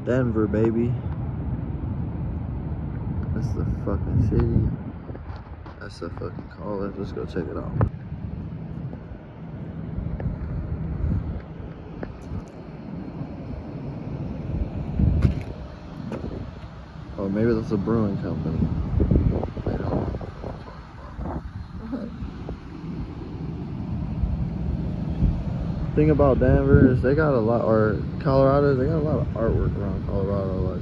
Denver, baby. That's the fucking city. That's the fucking college. Let's go check it out. Oh, maybe that's a brewing company. I don't know. Thing about Denver is they got a lot, or Colorado, they got a lot of artwork around Colorado. Like,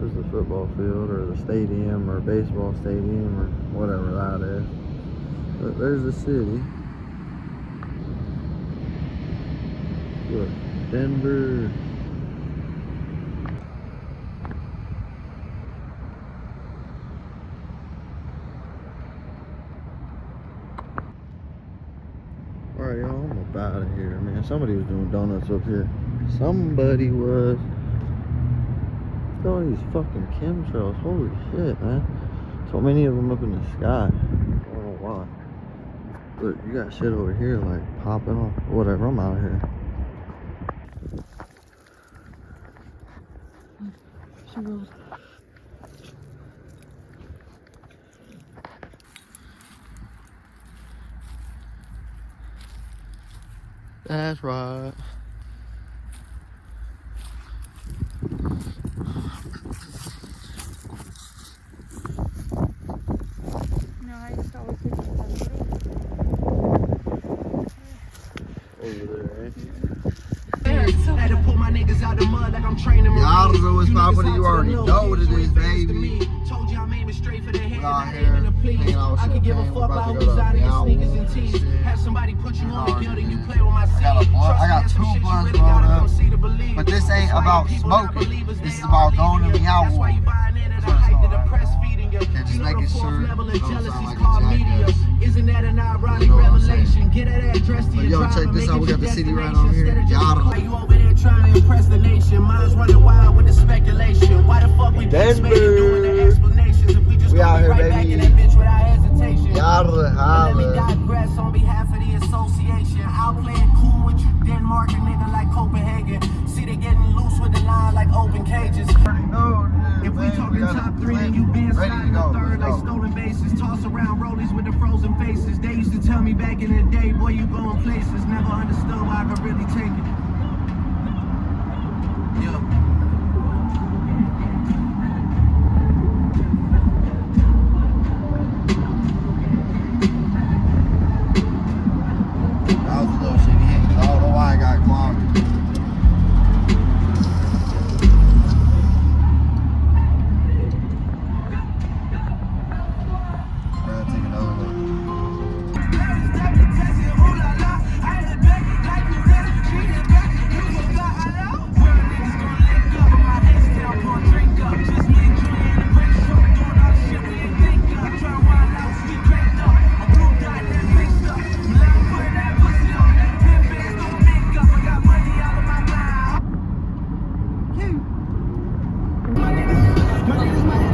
there's the football field, or the stadium, or baseball stadium, or whatever that is. But there's the city. Look, Denver. Alright, y'all, I'm up out of here, man. Somebody was doing donuts up here. Somebody was. All these fucking chemtrails. Holy shit, man. So many of them up in the sky. I don't know why. Look, you got shit over here, like, popping off. Whatever, I'm out of here. That's right. No, I used to always take that Over there, eh? Had to pull my niggas out the mud like I'm training them. Y'all know what's poppin', you already know what it is, baby. Told you I'm aiming straight for the head, Out not here, aiming to please. hanging out with I could give a Champagne. fuck We're about about to go who's to out of your Meow sneakers and and tees. shit. Have somebody put you on the Hard, building, you man. play with my seed. I got a blunt, I got Trust me, two that's some shit you blunts really rolled gotta up. come see to believe. But this ain't That's why about your people not smoking. believers, This they is about all going to believe you. Meow That's why you buying into the That's hype what that the it's press called. feeding you. And just You know making the fourth sure level of it don't jealousy sound is like a called media. jackass. Isn't that an ironic You know what I'm saying? revelation? Get that address to But your yo, driver, check this make out. it We got your the city right destination on here. instead of just Y'all why you over there trying to impress the nation. Mine's running wild with the speculation. Why the fuck we Denver. doing the explanations if we just We gonna out be here, right back baby. in that bitch without hesitation? Y'all Let me holla. digress on behalf of the association. I'll play it cool with you, Denmark, a nigga like Copenhagen. See they getting loose with the line like open cages. If we talking top three, then you been sliding the third like stolen bases. Toss around rollies with the frozen faces. They used to tell me back in the day, boy, you going places. Never understood why I could really take it. Yeah. That was a little shitty hit, 'cause I don't know why I got clogged. Gotta take another look.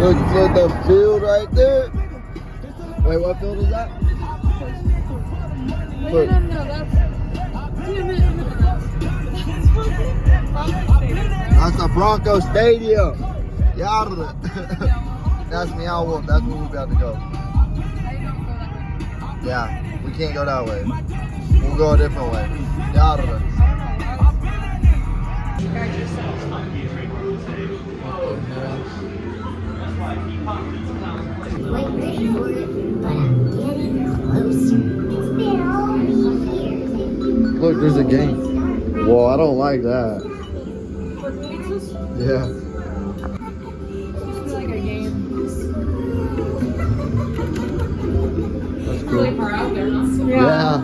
Look, you see the field right there? Wait, what field is that? Look. That's the Bronco Stadium. Yada. That's Meow Wolf. That's where we're about to go. Yeah, we can't go that way. We'll go a different way. Yada. Quite ready for it, but I'm getting closer. It's been all these years. Look, there's a game. Whoa, I don't like that. Yeah. like a game. That's cool. Really far out there, huh? Yeah.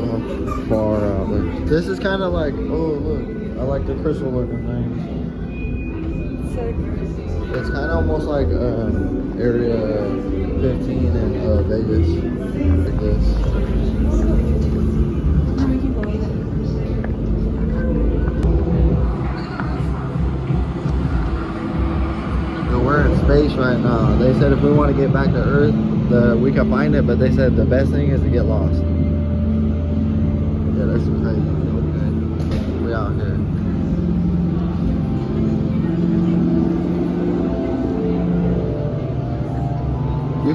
Oh, far out there. This is kind of like, oh look, I like the crystal looking things. It's kind of almost like Area 15 in Vegas, like this. We're in space right now. They said if we want to get back to Earth, we can find it, but they said the best thing is to get lost. Yeah, that's crazy. Okay. We out here.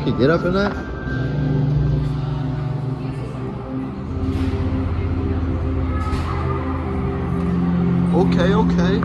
We could get up in that? Okay, okay.